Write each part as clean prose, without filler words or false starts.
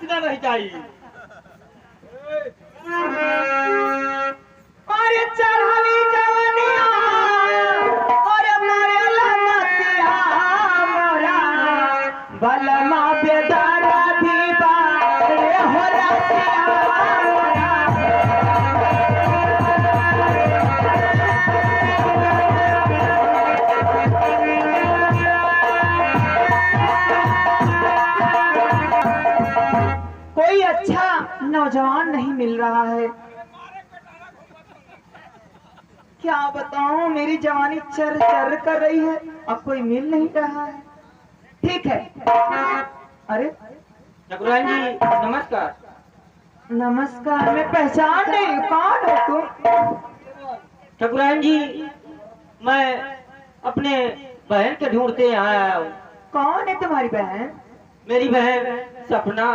सीधा रह जाई। अरे चढ़ली जवनिया अरे मारे लमतिया मोरा बलमा बेदारा दीवा रे हो रसिया कोई अच्छा नौजवान नहीं मिल रहा है। क्या बताऊं, मेरी जवानी चर चर कर रही है, अब कोई मिल नहीं रहा है। ठीक है। अरे ठकुराइन जी नमस्कार। नमस्कार, मैं पहचान नहीं, कौन हो तुम? ठकुराइन जी मैं अपने बहन के ढूंढते यहाँ आया हूँ। कौन है तुम्हारी बहन? मेरी बहन सपना।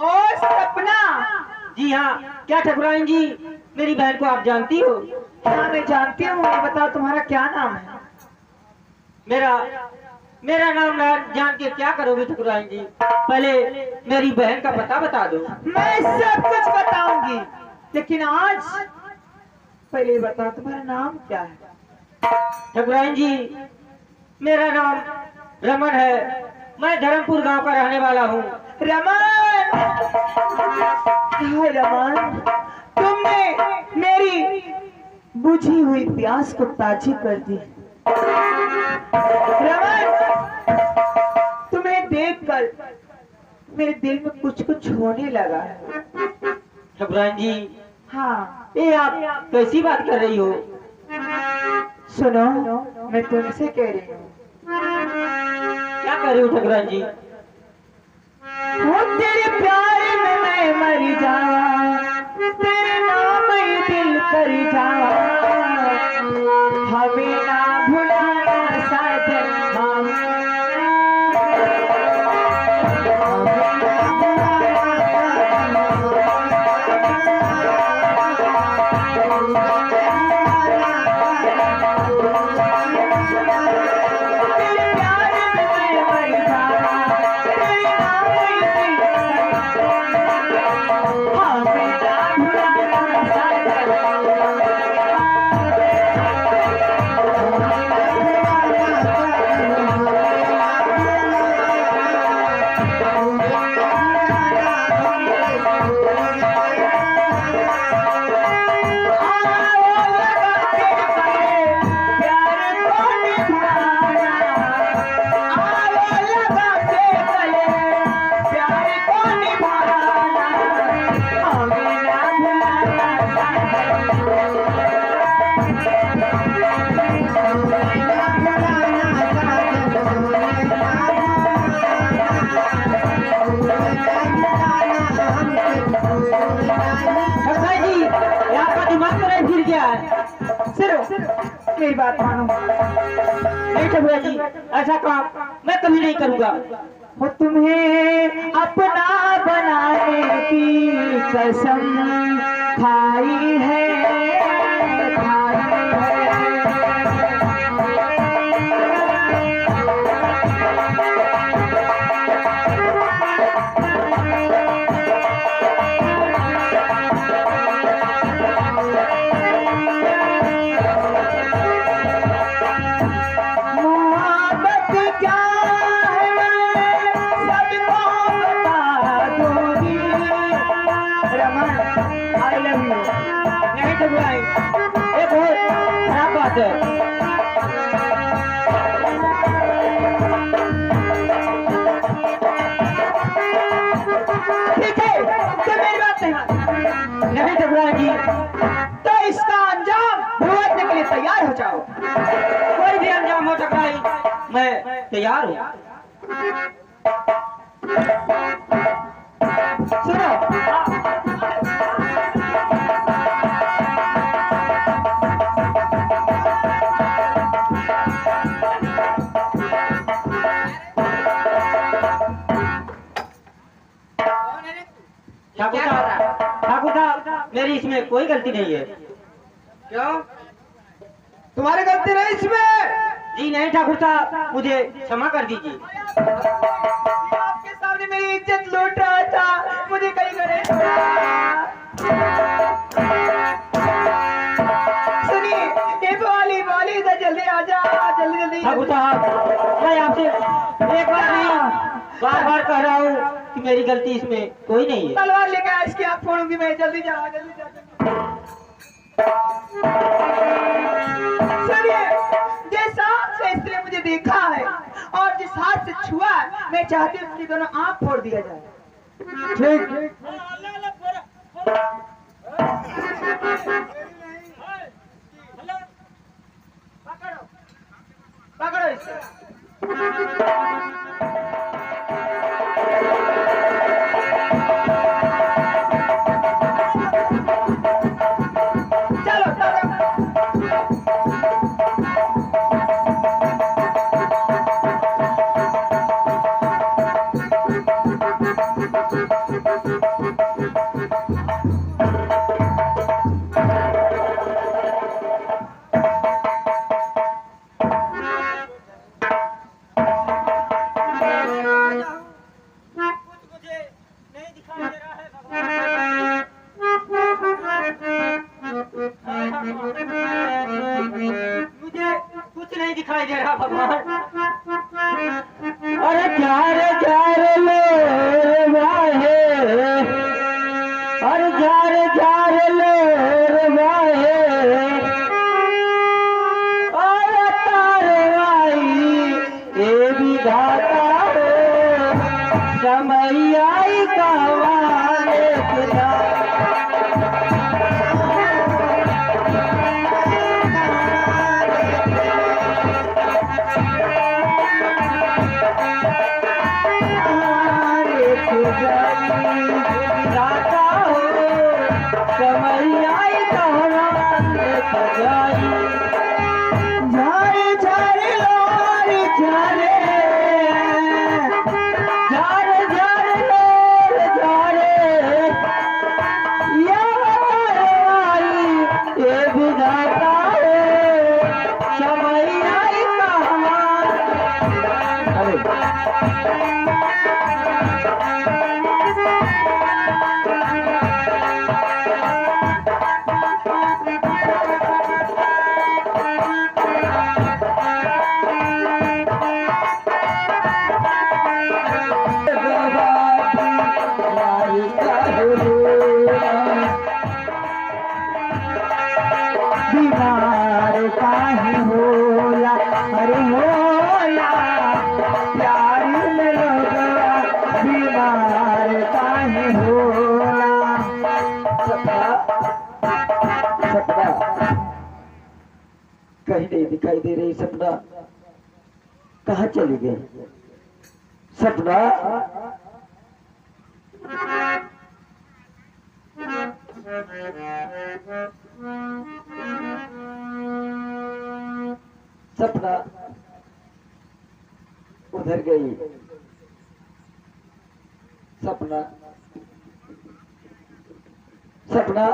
ओ सपना। जी हाँ, क्या ठकुराइन जी मेरी बहन को आप जानती हो? हाँ मैं जानती हूँ। ये बताओ तुम्हारा क्या नाम है? मेरा नाम जान के क्या करोगे ठकुराइन जी? पहले मेरी बहन का पता बता दो। मैं सब कुछ बताऊंगी, लेकिन आज पहले बताओ तुम्हारा नाम क्या है? ठकुराइन जी मेरा नाम रमन है, मैं धर्मपुर गांव का रहने वाला हूँ। रमन, हाय रमन, तुमने मेरी बुझी हुई प्यास को ताजी कर दी। रमन, तुम्हें देखकर मेरे दिल में कुछ कुछ होने लगा है। ठकुराइन जी हाँ, ये आप कैसी बात कर रही हो? सुनो, मैं तुमसे कह रही हूँ। क्या कर रही हो ठकुराइन जी? वो तेरे प्यार में मैं मर जावा, तेरे नाम ही दिल कर जावा, हमें ना भुलाना साजन हम। मेरी बात मानो। नहीं ठकुरा जी, ऐसा काम मैं कभी नहीं करूँगा। वो तुम्हें अपना बनाने की कसम खाई है, खाई है। नहीं ठकुरा जी, तो इसका अंजाम भुगतने के लिए तैयार हो जाओ। कोई भी अंजाम हो सकता है, मैं तैयार हूँ। सुनो, ठाकुर साहब मेरी इसमें कोई गलती नहीं है। क्यों? तुम्हारी गलती नहीं इसमें? जी नहीं ठाकुर साहब, मुझे क्षमा कर दीजिए। आपके सामने मेरी इज्जत लूट रहा था, एक बार नहीं, बार बार कह रहा हूँ कि मेरी गलती इसमें कोई नहीं है। तलवार लेके आ, इसकी आँख फोड़ूंगी मैं। जल्दी जाओ, जल्दी जाओ। सुनिए, जिस हाथ से इसने मुझे देखा है और जिस हाथ से छुआ है, मैं चाहती हूँ उसकी दोनों आँख फोड़ दिया जाए। ठीक। पकड़ो इसे। चलो चलो। मुझे नहीं दिखाई दे रहा है भगवान। मुझे कुछ नहीं दिखाई दे रहा भगवान। अरे जार जार लो वाहे, अरे जार जार लो वाहे, अरे तारवाई ये विधाता हो, समय आई कवाले खुदा। बीमार काहे होला, अरे होला प्यार में लोगवा बीमार काहे होला। सपना सपना कहीं नहीं दिखाई दे रही। सपना कहाँ चली गई? सपना सपना उधर गई। सपना सपना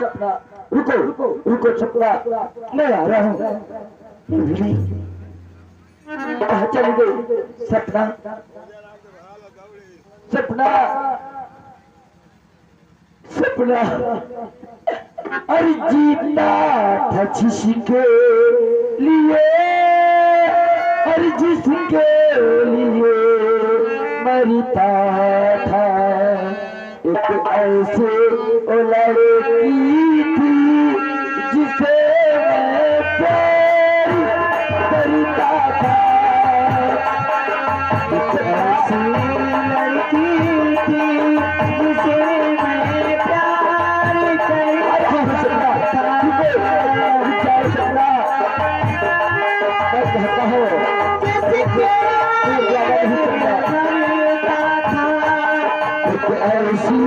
सपना रुको रुको रुको। सपना मैं आ रहा हूँ। कहाँ चली गई? सपना सपना सपना अरे जीता था जिसके लिए, हर जिसके लिए मरता था। एक ऐसे ओ लड़की थी जिसे मैं प्यार करता था। एक ऐसी लड़की थी जिसे मैं प्यार करता था। मैं कहता हूँ जिसके ऐसी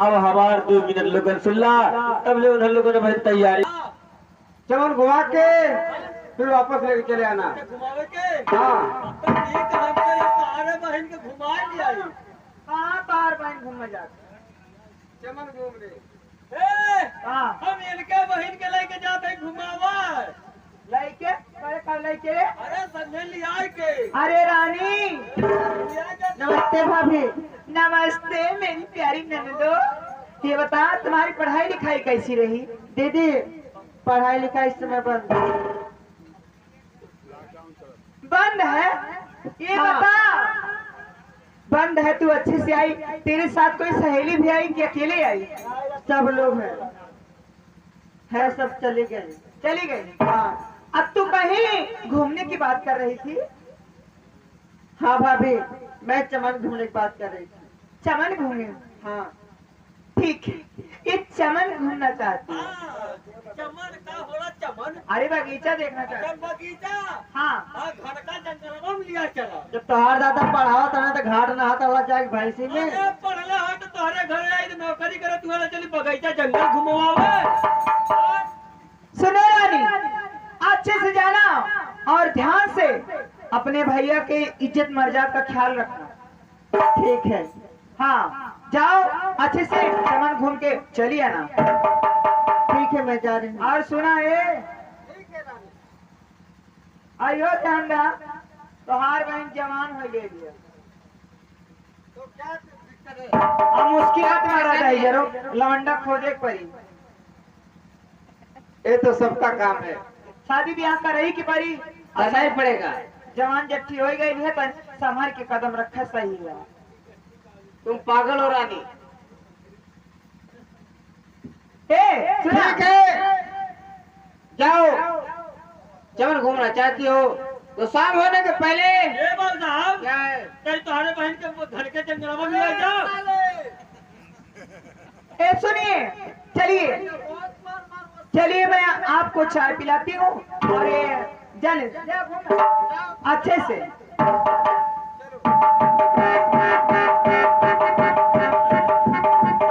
अब हमार 2 मिनट लोगन सुनला तब ले उन लोगों ने भाई तैयारी चमन घुमा के फिर वापस लेके चले आना। घुमावे के हाँ तो एक हफ्ते तारे बहन के घुमा लिया कहाँ तार बहन घूमने जाते चमन घूमने। हाँ हम इनके बहन के लेके जाते घुमावा लड़के करे कर लड़के अरे संजय लिया के अरे रानी लिया के नमस्ते भाभी। नमस्ते मेरी प्यारी ननदो। ये बता तुम्हारी पढ़ाई लिखाई कैसी रही? दीदी पढ़ाई लिखाई इस समय बंद बंद है? ये बता बंद है तू अच्छे से आई? तेरे साथ कोई सहेली भी आई कि अकेले आई? सब लोग है सब चले गए। चली गई। हाँ अब तू कहीं घूमने की बात कर रही थी? हाँ भाभी मैं चमन घूमने की बात कर रही थी। चमन घूमे? हाँ ठीक है ये चमन घूमना चाहती है। चमन का होला चमन अरे बगीचा देखना चाहती है। बगीचा हाँ घर का जंगल में लिया चला जब तोहार दादा पढ़ावा था तो घाट नहाता हुआ जाए भैंसी में। अरे पढ़ले हो तो तोहरे घर आई तो नौकरी करे तू वाला चली बगीचा जंगल घुमावे। सुनो रानी अच्छे से जाना और ध्यान से अपने भैया के इज्जत मर्यादा का ख्याल रखना। ठीक है। हाँ जाओ अच्छे से चमन घूम के चली आना। ठीक है मैं जा रही हूँ। और सुना है आयो ध्यान रहा तोहार बहन जवान हो गई है। तो क्या दिक्कत है? अब मुश्किलात में रह जाए जरो लवंडा खोजे के पड़ी। ये तो सबका काम है। शादी ब्याह का रही की पड़ी करना ही पड़ेगा। जवान जट्टी हो गई है तो संभल के कदम रखा सही है। तुम पागल हो रानी। सुना? ठीक है जाओ। चमन घूमना चाहती हो तो शाम होने के पहले ये बात साहब क्या है? कहीं तुम्हारे बहन के घर के जंगल में लिया जाओ। सुनिए चलिए चलिए मैं आपको चाय पिलाती हूँ और ये जल अच्छे से।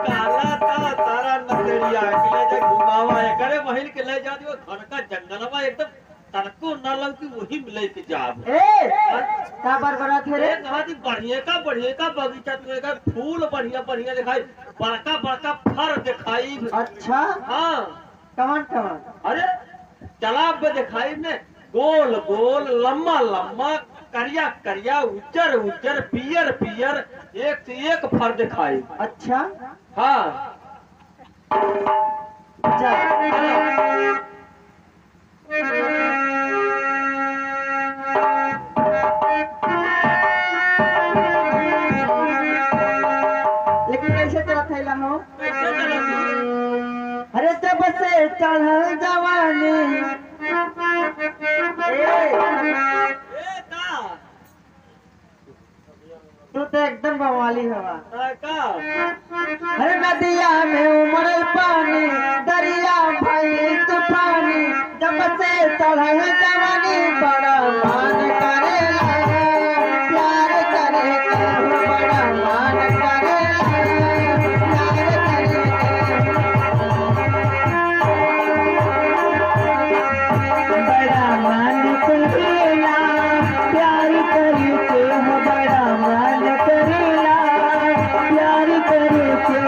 काला था तारा नजरिया ले जा घुमावा ये करे बहन के ले जा दियो घर का जंगल में एकदम तड़को न लगती वही मिले के जाब। क्या बरबरा थे रे? अरे कहादी बढ़िया का बगीचा तुझे फूल बढ़िया बढ़िया दिखाई बड़का बड़का फर दिखाई। अच्छा हाँ कमान कमान। अरे तालाब में दिखाई ने गोल गोल लम्बा लम्बा करिया करिया उज्जर उज्जर पियर पियर एक से एक फर दिखाई। अच्छा हाँ जा। लेकिन कैसे चला थैला हो? कैसे चलती? अरे जब से चढ़ जवानी ए का तू तो एकदम बवाली हवा। का अरे नदिया में उमड़ पानी दरिया भाई तूफानी जब से चढ़ जवानी बड़ा मान करेला प्यार करे के बड़ा मान करेला प्यार करे बड़ा मान करेला प्यार करे के बड़ा मान करेला प्यार करे के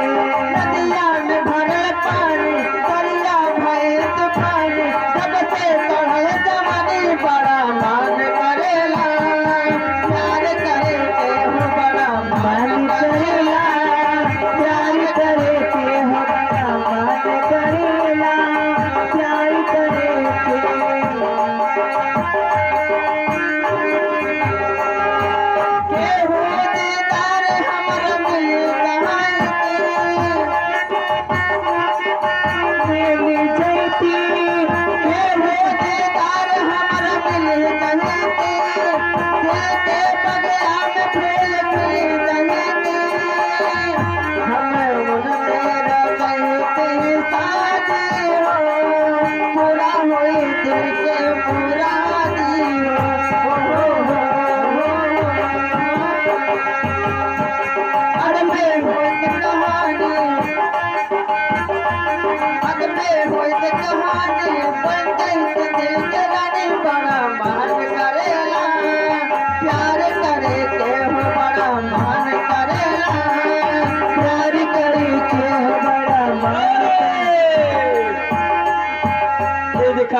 नदिया में भरल पानी दरिया भय तूफानी जब से चढ़ल जवानी बड़ा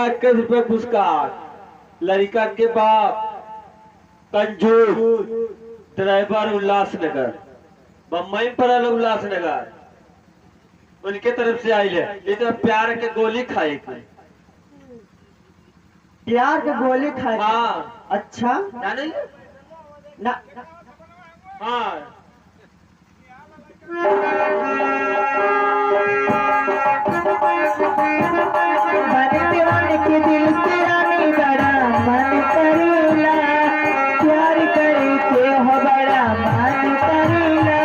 लड़का 21 रुपए पुरस्कार, लड़का के बाप कंजूस ड्राइवर उल्लासनगर, बम्बई पड़ल उल्लासनगर, उनके तरफ से आई है। इतना प्यार के गोली खाए के। प्यार के गोली खाए। हाँ अच्छा जाने ना। हाँ मन दीवाने के दिल की रानी बड़ा मन करेला, प्यार करके हो बड़ा मन करेला,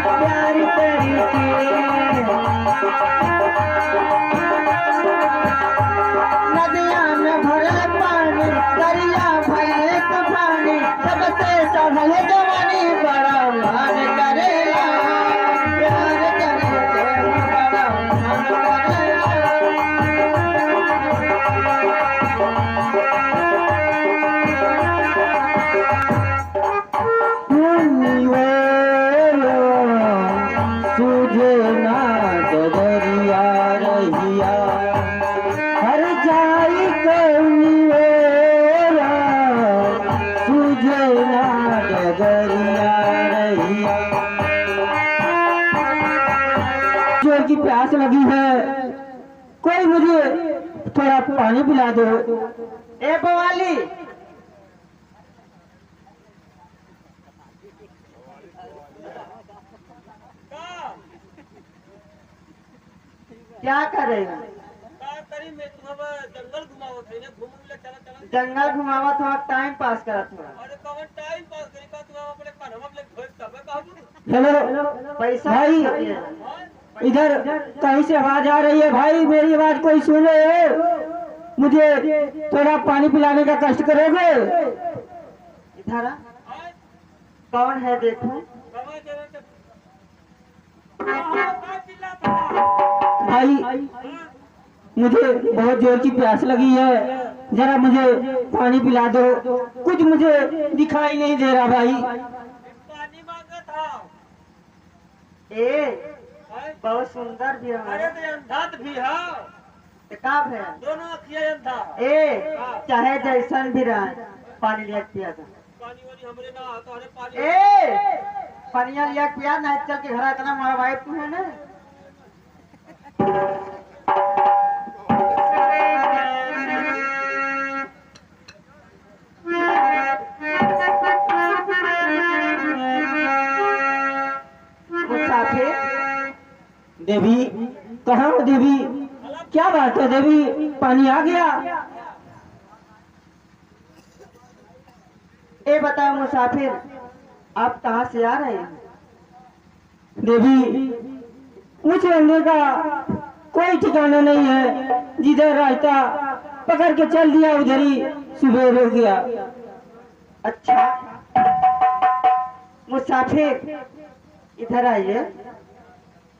प्यार करके। नदिया में भरल पानी, दरिया भरल तूफानी, सबसे चढ़ल जवानी बड़ा मन करेला, प्यार करके हो बड़ा मन करेला। सूझे ना डगरिया रहिया, हर जाई कौनिया, सूझे ना डगरिया रहिया। जो की प्यास लगी है, कोई मुझे थोड़ा पानी पिला दो। ए बवाली, क्या कर रहे हो? जंगल घुमाओ थे ना, घूम ले चला चला। जंगल घुमावा थोड़ा टाइम पास करा थोड़ा। अरे कौन टाइम पास करी का तू अपने कन्हवा में घोष तबे कहू। हेलो पैसा भाई, भाई इधर कहीं से आवाज आ रही है भाई, मेरी आवाज कोई सुने? मुझे थोड़ा पानी पिलाने का कष्ट करोगे? इधर आ। कौन है देखो? भाई मुझे बहुत जोर की प्यास लगी है, जरा मुझे पानी पिला दो। कुछ मुझे दिखाई नहीं दे रहा भाई। पानी मांगा था। ए बहुत सुंदर भी अरे है। तो अंधात भी है, किताब है। दोनों अखियां अंधा। ए चाहे जैसन भी रहे, पानी लिया के पिया था। पानी वाली हमरे ना आता, अरे पानी। ए पनिया लिया के पिया, नहीं चल के घर इतना मारा भाई तू है ना। मुसाफिर देवी, कहाँ हो देवी? क्या बात है देवी, पानी आ गया? ए बताओ मुसाफिर, आप कहाँ से आ रहे हैं? देवी, मुझे रहने का कोई ठिकाना नहीं है, जिधर रास्ता पकड़ के चल दिया उधर ही सुबह हो गया। अच्छा मुसाफिर इधर आइए।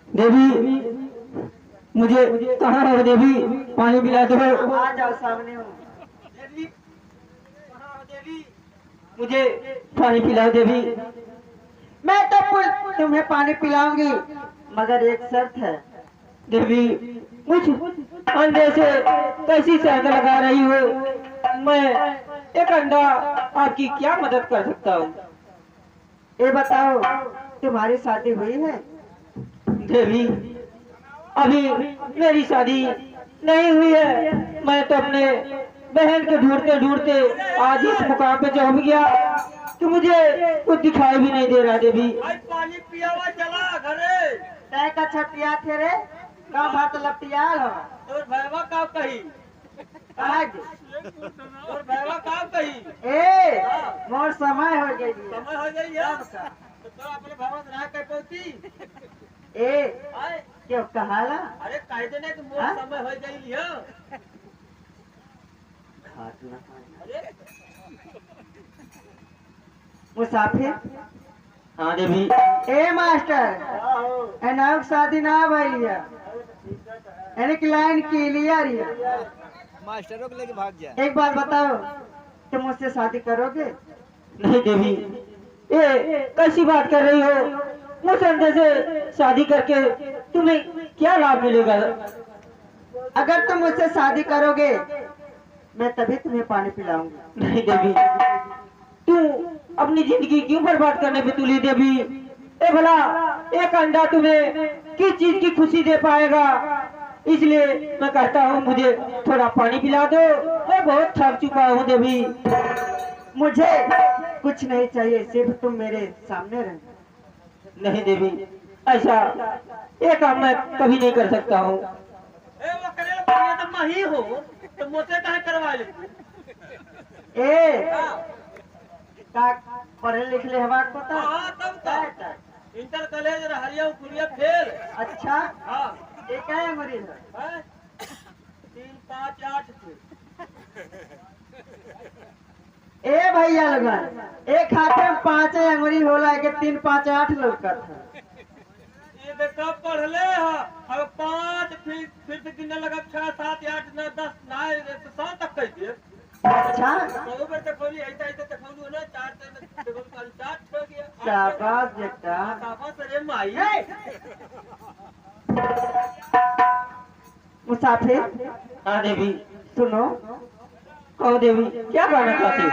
देवी, मुझे कहाँ हो देवी, पानी पिला दो। आ जाओ, सामने हो। देवी कहाँ हो देवी? मुझे पानी पिलाओ देवी। मैं तो तुम्हें पानी पिलाऊंगी, मगर एक शर्त है। देवी, कुछ अंडे से कैसी शर्त लगा रही हो? मैं एक अंडा आपकी क्या मदद कर सकता हूँ? ये बताओ, तुम्हारी शादी हुई है? देवी, अभी मेरी शादी नहीं हुई है। मैं तो अपने बहन को ढूंढते ढूंढते आज इस मुकाम पे पहुंच गया कि मुझे कुछ दिखाई भी नहीं दे रहा। देवी, भाई पानी पिया हुआ चला घरे। तय का छटिया थे रे, का भात लपटिया हो। और भैवा का कही, आज और भैवा का कही। ए मोर समय हो गई है। समय हो गई है तो तो अपने भैवा रहा कर पहुंची। ए आए क्यों कहाला? अरे कह देने कि मोर हाँ? समय हो गई है। अरे मुसाफिर। हाँ देवी। ए मास्टर, एनाउक शादी ना भइल है, यानी कि लाइन क्लियर है। मास्टरों को लेके भाग जाए। एक बात बताओ, तुम मुझसे शादी करोगे? नहीं देवी, ये कैसी बात कर रही हो? मुझ अंधे से शादी करके तुम्हें क्या लाभ मिलेगा? अगर तुम मुझसे शादी करोगे मैं तभी तुम्हें पानी पिलाऊंगी। नहीं देवी, तू अपनी जिंदगी क्यों बर्बाद करने पे तुली देवी? ए भला एक अंडा तुम्हें किस चीज की खुशी दे पाएगा? इसलिए मैं कहता हूँ मुझे थोड़ा पानी पिला दो, मैं बहुत थक चुका हूँ देवी। मुझे कुछ नहीं चाहिए, सिर्फ तुम मेरे सामने रहना। नहीं देवी, ऐसा ये काम मैं कभी नहीं कर सकता हूँ। वो करे तो मैं ही हो तो मुझसे काहे करवा ले? ए का पढ़े लिखले हवा को तो हाँ तब का इंटर कॉलेज हरिया कुरिया फेल। अच्छा हाँ ये क्या है मरीज हैं? 3 5 8 ए भैया लगन एक हाथ में 5 अंगुरी होला के 3 5 8 लड़का था। ये देखा पढ़ ले हा अब 5 फिर से गिनने लगा 6 7 8 9 10 ना 100 तक कह दिए। अच्छा कहो बेटा खोली ऐसा ऐसा तक खोलू ना 4 से देखो कल 4 हो गया। शाबाश बेटा। शाबाश रे माई। मुसाफिर हाँ देवी, सुनो, कहो देवी क्या कहना चाहती हो?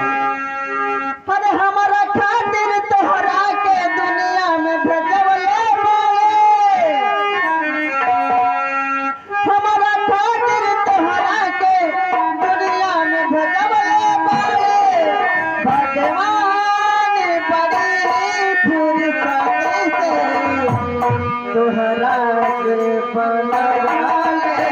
अरे हमारा खातिर तोहरा के दुनिया में भेजवले बाड़े। हमारा खातिर तोहरा के दुनिया में भेजवले बाड़े। भगवान बड़ी फुर्सत से तोहरा के बनवाले बाड़े।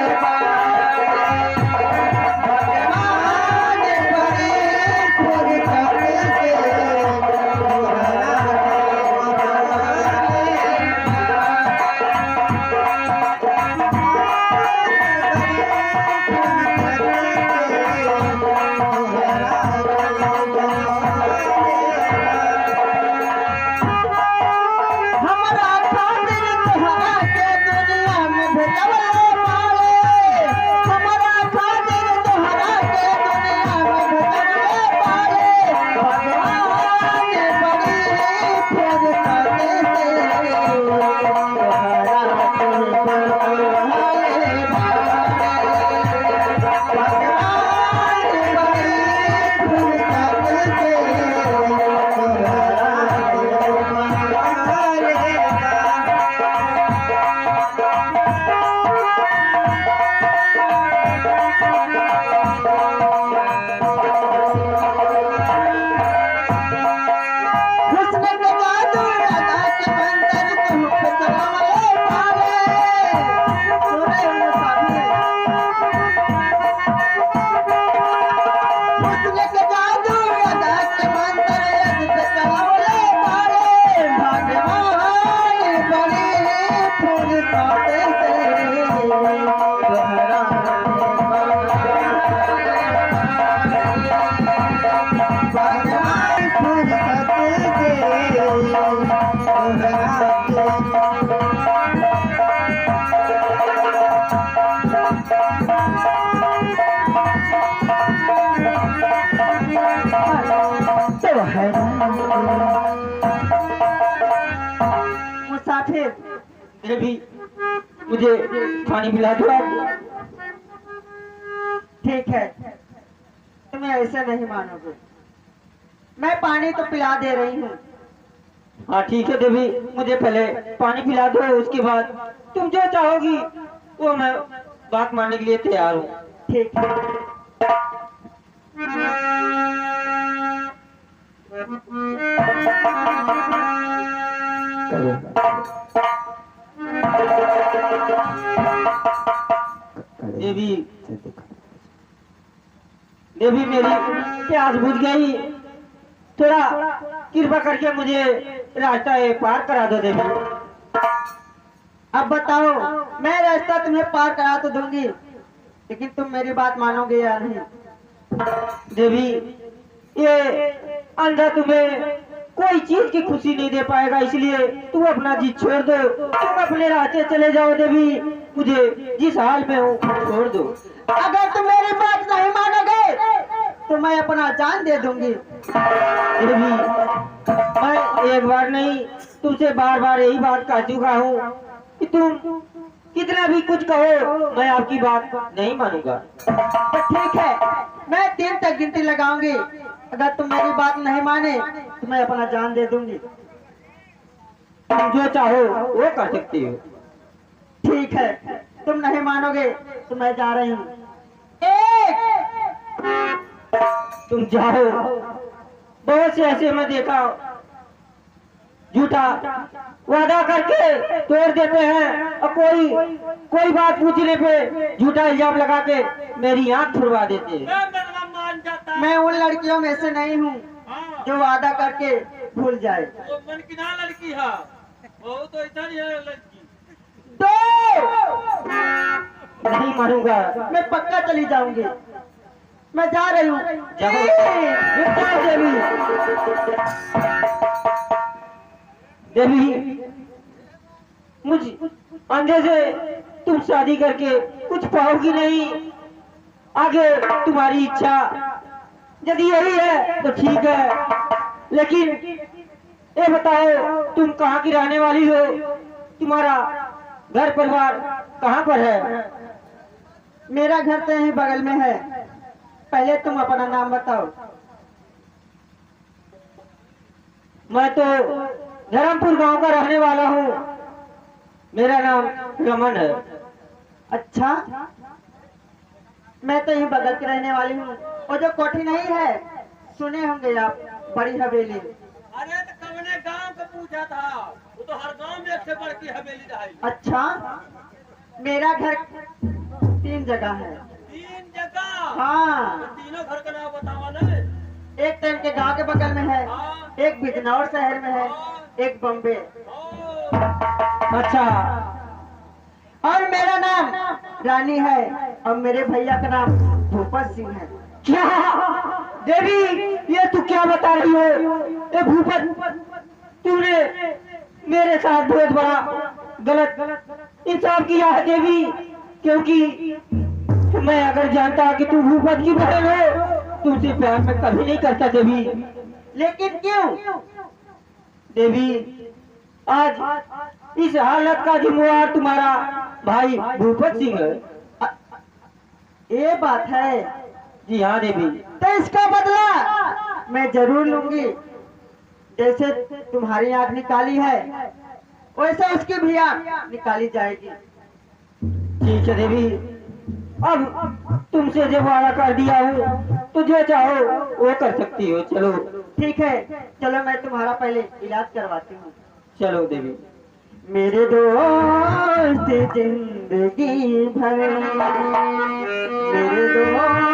मुसाफिर देवी मुझे पानी पिला दो आप। ठीक है, तुम्हें ऐसे नहीं मानोगे, मैं पानी तो पिला दे रही हूँ। हाँ ठीक है देवी, मुझे पहले पानी पिला दो, उसके बाद तुम जो चाहोगी वो मैं बात मानने के लिए तैयार हूँ। ठीक है। देवी देवी मेरी प्यास बुझ गई, थोड़ा कृपा करके मुझे रास्ता ये पार करा दो देवी। अब बताओ, मैं रास्ता तुम्हें पार करा तो दूंगी, लेकिन तुम मेरी बात मानोगे या नहीं? देवी ये अंधा तुम्हें कोई चीज की खुशी नहीं दे पाएगा, इसलिए तुम अपना जिद छोड़ दो, तुम अपने रास्ते चले जाओ देवी, मुझे जिस हाल में हूँ छोड़ दो। अगर तुम मेरी बात नहीं मानोगे तो मैं अपना जान दे दूंगी। देवी मैं एक बार नहीं तुमसे बार बार यही बात कह चुका हूँ कि तुम कितना भी कुछ कहो मैं आपकी बात नहीं मानूंगा। तो ठीक है, मैं 3 तक गिनती लगाऊंगी। अगर तुम मेरी बात नहीं माने तो मैं अपना जान दे दूंगी। तुम जो चाहो वो कर सकती हो। ठीक है, तुम नहीं मानोगे तो मैं जा रही हूँ। 1 तुम जाओ। बहुत से ऐसे मैं देखा झूठा वादा करके तोड़ देते हैं और कोई बात पूछने पे झूठा इल्जाम लगा के मेरी आंख छुड़वा देते हैं। मैं उन लड़कियों में से नहीं हूँ जो वादा करके भूल जाए। मन की ना लड़की है वो तो इधर ही है लड़की। 2 नहीं मानूंगा। मैं पक्का चली जाऊंगी। मैं जा रही हूँ। जाओ। रुक जाओ देवी। देवी मुझ अंधे से तुम शादी करके कुछ पाओगी नहीं। आगे तुम्हारी इच्छा यदि यही है तो ठीक है, लेकिन ये बताओ तुम कहाँ की रहने वाली हो? तुम्हारा घर परिवार कहाँ पर है? मेरा घर तो यहीं बगल में है। पहले तुम अपना नाम बताओ। मैं तो धर्मपुर गांव का रहने वाला हूँ। मेरा नाम रमन है। अच्छा, मैं तो यहीं बगल की रहने वाली हूँ। और जो कोठी नहीं है, सुने होंगे आप, बड़ी हवेली। अरे तो कवने गांव का पूछा था, वो तो हर गांव में एक से बढ़ की हवेली रही। अच्छा, मेरा घर 3 जगह है। 3 जगह? हाँ, तो तीनों घर का नाम बतावा ना। एक तो इनके गांव के बगल में है, एक बिजनौर शहर में है, एक बम्बे। अच्छा, और मेरा नाम रानी है और मेरे भैया का नाम भूपत सिंह है। क्या देवी ये तू क्या बता रही हो? ए भूपत, तूने मेरे साथ बहुत बड़ा गलत इंसाफ किया है देवी, क्योंकि मैं अगर जानता कि तू भूपत की बहन हो तुमसे प्यार मैं कभी नहीं करता देवी। लेकिन क्यों? देवी आज इस हालत का जिम्मेवार तुम्हारा भाई भूपत सिंह है। ये बात है। जी हाँ देवी। तो इसका बदला मैं जरूर लूंगी। जैसे तुम्हारी आंख निकाली है वैसे उसकी भी आंख निकाली जाएगी। ठीक है देवी, अब तुमसे जब वादा कर दिया हूँ तो जो चाहो वो कर सकती हो। चलो। ठीक है, चलो मैं तुम्हारा पहले इलाज करवाती हूँ। चलो देवी। मेरे दोस्त जिंदगी भर, मेरे दोस्त